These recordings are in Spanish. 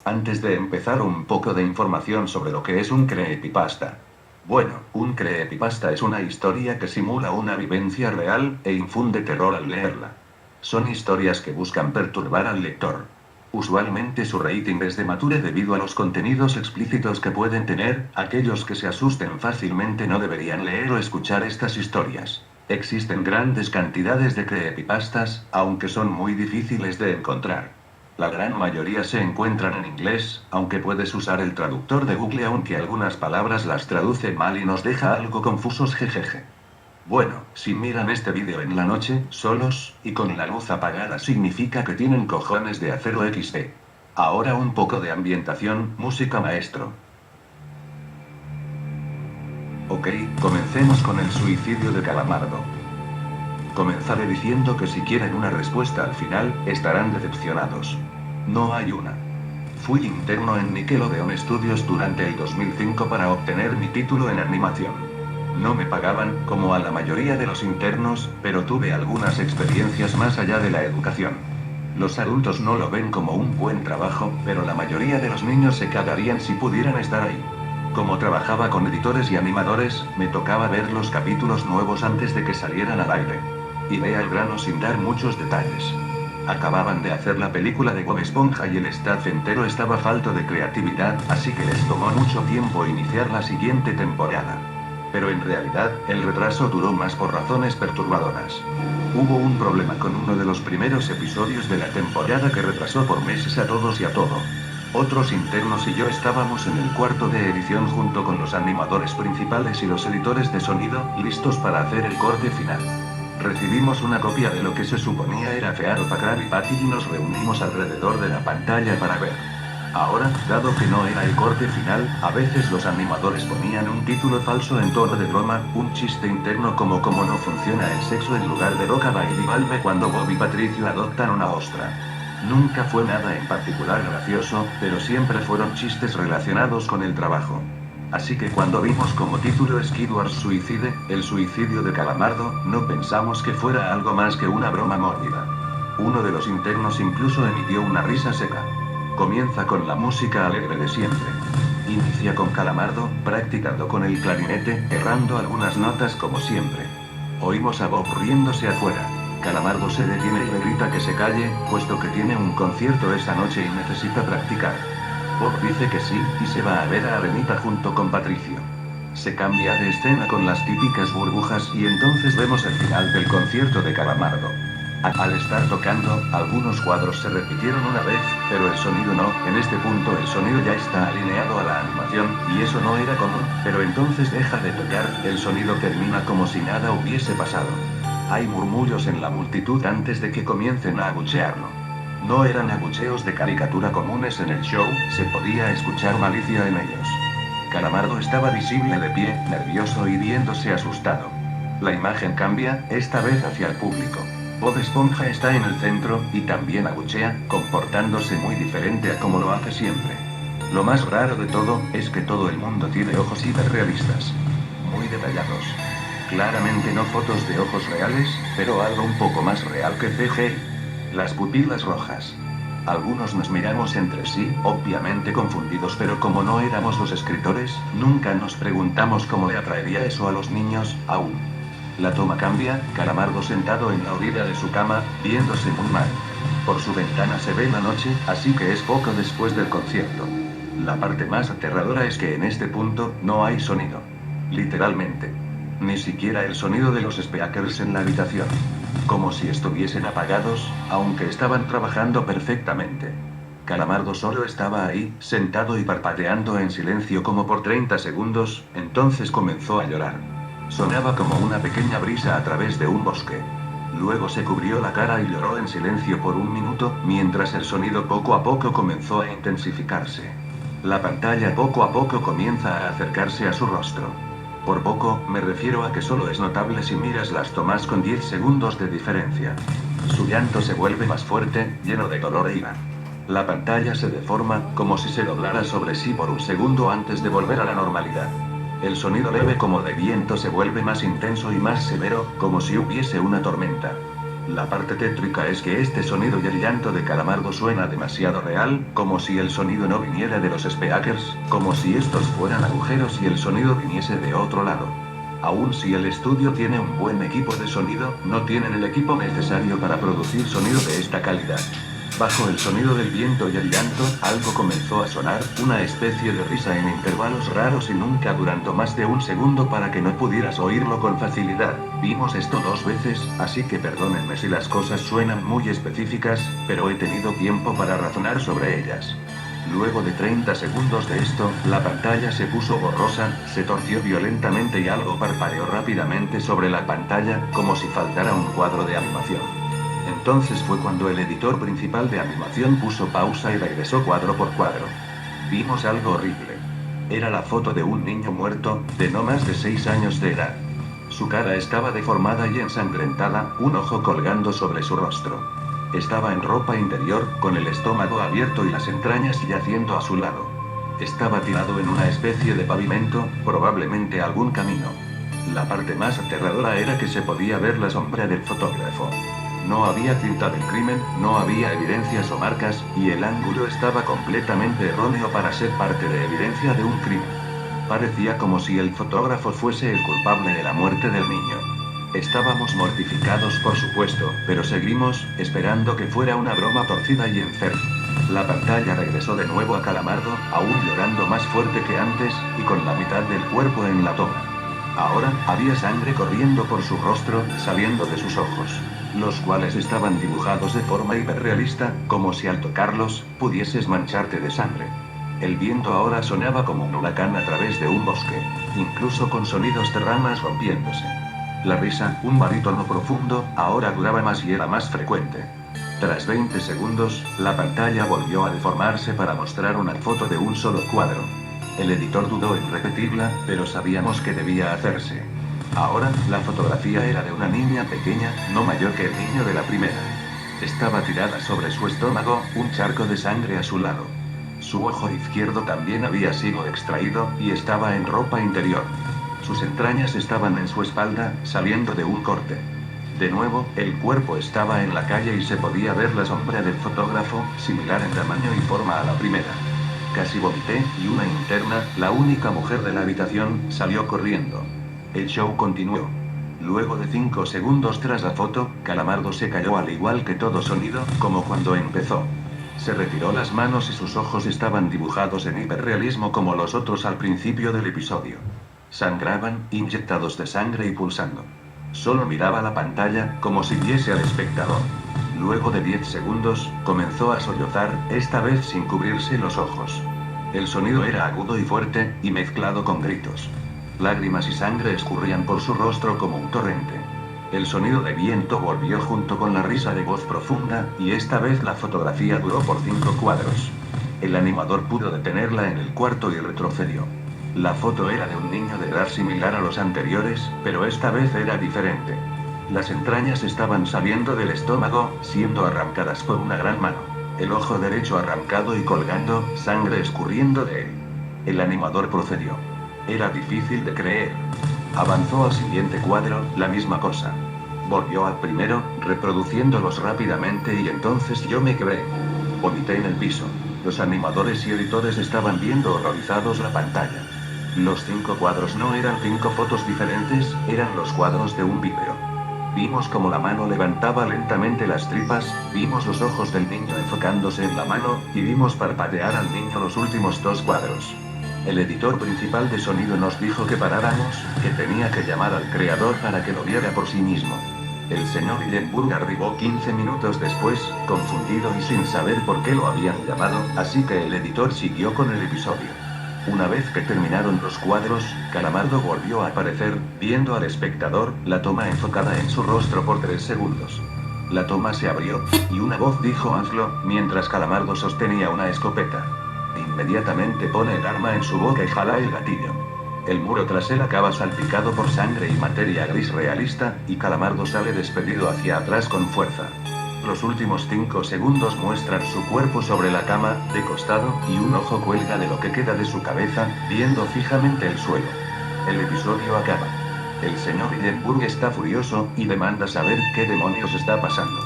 Antes de empezar, un poco de información sobre lo que es un creepypasta. Bueno, un creepypasta es una historia que simula una vivencia real, e infunde terror al leerla. Son historias que buscan perturbar al lector. Usualmente su rating es de mature debido a los contenidos explícitos que pueden tener. Aquellos que se asusten fácilmente no deberían leer o escuchar estas historias. Existen grandes cantidades de creepypastas, aunque son muy difíciles de encontrar. La gran mayoría se encuentran en inglés, aunque puedes usar el traductor de Google, aunque algunas palabras las traduce mal y nos deja algo confusos, jejeje. Bueno, si miran este vídeo en la noche, solos, y con la luz apagada, significa que tienen cojones de acero XD. Ahora un poco de ambientación, música maestro. Ok, comencemos con el suicidio de Calamardo. Comenzaré diciendo que si quieren una respuesta al final, estarán decepcionados. No hay una. Fui interno en Nickelodeon Studios durante el 2005 para obtener mi título en animación. No me pagaban, como a la mayoría de los internos, pero tuve algunas experiencias más allá de la educación. Los adultos no lo ven como un buen trabajo, pero la mayoría de los niños se cagarían si pudieran estar ahí. Como trabajaba con editores y animadores, me tocaba ver los capítulos nuevos antes de que salieran al aire. Iré al grano sin dar muchos detalles. Acababan de hacer la película de Bob Esponja y el staff entero estaba falto de creatividad, así que les tomó mucho tiempo iniciar la siguiente temporada. Pero en realidad, el retraso duró más por razones perturbadoras. Hubo un problema con uno de los primeros episodios de la temporada que retrasó por meses a todos y a todo. Otros internos y yo estábamos en el cuarto de edición junto con los animadores principales y los editores de sonido, listos para hacer el corte final. Recibimos una copia de lo que se suponía era Fear of a Krabby Patty y nos reunimos alrededor de la pantalla para ver. Ahora, dado que no era el corte final, a veces los animadores ponían un título falso en tono de broma, un chiste interno como cómo no funciona el sexo en lugar de Roca Bailey Valve cuando Bob y Patricio adoptan una ostra. Nunca fue nada en particular gracioso, pero siempre fueron chistes relacionados con el trabajo. Así que cuando vimos como título Skidward Suicide, el suicidio de Calamardo, no pensamos que fuera algo más que una broma mórbida. Uno de los internos incluso emitió una risa seca. Comienza con la música alegre de siempre. Inicia con Calamardo, practicando con el clarinete, errando algunas notas como siempre. Oímos a Bob riéndose afuera. Calamardo se detiene y le grita que se calle, puesto que tiene un concierto esa noche y necesita practicar. Bob dice que sí, y se va a ver a Arenita junto con Patricio. Se cambia de escena con las típicas burbujas y entonces vemos el final del concierto de Calamardo. Al estar tocando, algunos cuadros se repitieron una vez, pero el sonido no. En este punto el sonido ya está alineado a la animación, y eso no era común, pero entonces deja de tocar, el sonido termina como si nada hubiese pasado. Hay murmullos en la multitud antes de que comiencen a abuchearlo. No eran abucheos de caricatura comunes en el show, se podía escuchar malicia en ellos. Calamardo estaba visible de pie, nervioso y viéndose asustado. La imagen cambia, esta vez hacia el público. Bob Esponja está en el centro, y también abuchea, comportándose muy diferente a como lo hace siempre. Lo más raro de todo, es que todo el mundo tiene ojos hiperrealistas. Muy detallados. Claramente no fotos de ojos reales, pero algo un poco más real que CGI. Las pupilas rojas. Algunos nos miramos entre sí, obviamente confundidos, pero como no éramos los escritores, nunca nos preguntamos cómo le atraería eso a los niños, aún. La toma cambia, Calamardo sentado en la orilla de su cama, viéndose muy mal. Por su ventana se ve la noche, así que es poco después del concierto. La parte más aterradora es que en este punto, no hay sonido. Literalmente. Ni siquiera el sonido de los speakers en la habitación. Como si estuviesen apagados, aunque estaban trabajando perfectamente. Calamardo solo estaba ahí, sentado y parpadeando en silencio como por 30 segundos, entonces comenzó a llorar. Sonaba como una pequeña brisa a través de un bosque. Luego se cubrió la cara y lloró en silencio por un minuto, mientras el sonido poco a poco comenzó a intensificarse. La pantalla poco a poco comienza a acercarse a su rostro. Por poco, me refiero a que solo es notable si miras las tomas con 10 segundos de diferencia. Su llanto se vuelve más fuerte, lleno de dolor e ira. La pantalla se deforma, como si se doblara sobre sí por un segundo antes de volver a la normalidad. El sonido leve como de viento se vuelve más intenso y más severo, como si hubiese una tormenta. La parte tétrica es que este sonido y el llanto de Calamardo suena demasiado real, como si el sonido no viniera de los speakers, como si estos fueran agujeros y el sonido viniese de otro lado. Aun si el estudio tiene un buen equipo de sonido, no tienen el equipo necesario para producir sonido de esta calidad. Bajo el sonido del viento y el llanto, algo comenzó a sonar, una especie de risa en intervalos raros y nunca durando más de un segundo para que no pudieras oírlo con facilidad. Vimos esto 2 veces, así que perdónenme si las cosas suenan muy específicas, pero he tenido tiempo para razonar sobre ellas. Luego de 30 segundos de esto, la pantalla se puso borrosa, se torció violentamente y algo parpadeó rápidamente sobre la pantalla, como si faltara un cuadro de animación. Entonces fue cuando el editor principal de animación puso pausa y regresó cuadro por cuadro. Vimos algo horrible. Era la foto de un niño muerto, de no más de 6 años de edad. Su cara estaba deformada y ensangrentada, un ojo colgando sobre su rostro. Estaba en ropa interior, con el estómago abierto y las entrañas yaciendo a su lado. Estaba tirado en una especie de pavimento, probablemente algún camino. La parte más aterradora era que se podía ver la sombra del fotógrafo. No había tinta del crimen, no había evidencias o marcas, y el ángulo estaba completamente erróneo para ser parte de evidencia de un crimen. Parecía como si el fotógrafo fuese el culpable de la muerte del niño. Estábamos mortificados por supuesto, pero seguimos, esperando que fuera una broma torcida y enferma. La pantalla regresó de nuevo a Calamardo, aún llorando más fuerte que antes, y con la mitad del cuerpo en la toma. Ahora, había sangre corriendo por su rostro, saliendo de sus ojos, los cuales estaban dibujados de forma hiperrealista, como si al tocarlos, pudieses mancharte de sangre. El viento ahora sonaba como un huracán a través de un bosque, incluso con sonidos de ramas rompiéndose. La risa, un barítono profundo, ahora duraba más y era más frecuente. Tras 20 segundos, la pantalla volvió a deformarse para mostrar una foto de un solo cuadro. El editor dudó en repetirla, pero sabíamos que debía hacerse. Ahora, la fotografía era de una niña pequeña, no mayor que el niño de la primera. Estaba tirada sobre su estómago, un charco de sangre a su lado. Su ojo izquierdo también había sido extraído, y estaba en ropa interior. Sus entrañas estaban en su espalda, saliendo de un corte. De nuevo, el cuerpo estaba en la calle y se podía ver la sombra del fotógrafo, similar en tamaño y forma a la primera. Casi vomité, y una interna, la única mujer de la habitación, salió corriendo. El show continuó. Luego de 5 segundos tras la foto, Calamardo se cayó al igual que todo sonido, como cuando empezó. Se retiró las manos y sus ojos estaban dibujados en hiperrealismo como los otros al principio del episodio. Sangraban, inyectados de sangre y pulsando. Solo miraba la pantalla, como si viese al espectador. Luego de 10 segundos, comenzó a sollozar, esta vez sin cubrirse los ojos. El sonido era agudo y fuerte, y mezclado con gritos. Lágrimas y sangre escurrían por su rostro como un torrente. El sonido de viento volvió junto con la risa de voz profunda, y esta vez la fotografía duró por 5 cuadros. El animador pudo detenerla en el cuarto y retrocedió. La foto era de un niño de edad similar a los anteriores, pero esta vez era diferente. Las entrañas estaban saliendo del estómago, siendo arrancadas por una gran mano. El ojo derecho arrancado y colgando, sangre escurriendo de él. El animador procedió. Era difícil de creer. Avanzó al siguiente cuadro, la misma cosa. Volvió al primero, reproduciéndolos rápidamente y entonces yo me quebré. Vomité en el piso. Los animadores y editores estaban viendo horrorizados la pantalla. Los 5 cuadros no eran 5 fotos diferentes, eran los cuadros de un vídeo. Vimos como la mano levantaba lentamente las tripas, vimos los ojos del niño enfocándose en la mano, y vimos parpadear al niño los últimos 2 cuadros. El editor principal de sonido nos dijo que paráramos, que tenía que llamar al creador para que lo viera por sí mismo. El señor Hillenburg arribó 15 minutos después, confundido y sin saber por qué lo habían llamado, así que el editor siguió con el episodio. Una vez que terminaron los cuadros, Calamardo volvió a aparecer, viendo al espectador, la toma enfocada en su rostro por 3 segundos. La toma se abrió, y una voz dijo hazlo, mientras Calamardo sostenía una escopeta. Inmediatamente pone el arma en su boca y jala el gatillo. El muro tras él acaba salpicado por sangre y materia gris realista, y Calamardo sale despedido hacia atrás con fuerza. Los últimos 5 segundos muestran su cuerpo sobre la cama, de costado, y un ojo cuelga de lo que queda de su cabeza, viendo fijamente el suelo. El episodio acaba. El señor Hillenburg está furioso, y demanda saber qué demonios está pasando.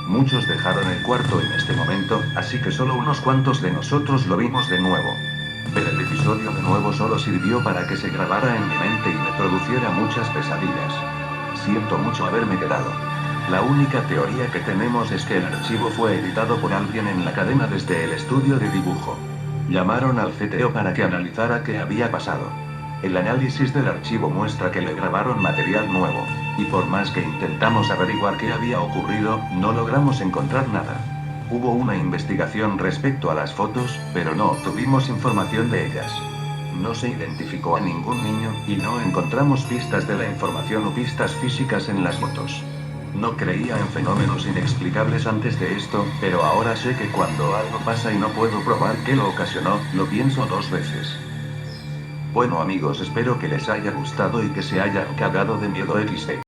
Muchos dejaron el cuarto en este momento, así que solo unos cuantos de nosotros lo vimos de nuevo. Ver el episodio de nuevo solo sirvió para que se grabara en mi mente y me produciera muchas pesadillas. Siento mucho haberme quedado. La única teoría que tenemos es que el archivo fue editado por alguien en la cadena desde el estudio de dibujo. Llamaron al CTO para que analizara qué había pasado. El análisis del archivo muestra que le grabaron material nuevo, y por más que intentamos averiguar qué había ocurrido, no logramos encontrar nada. Hubo una investigación respecto a las fotos, pero no obtuvimos información de ellas. No se identificó a ningún niño, y no encontramos pistas de la información o pistas físicas en las fotos. No creía en fenómenos inexplicables antes de esto, pero ahora sé que cuando algo pasa y no puedo probar qué lo ocasionó, lo pienso 2 veces. Bueno amigos, espero que les haya gustado y que se hayan cagado de miedo XD.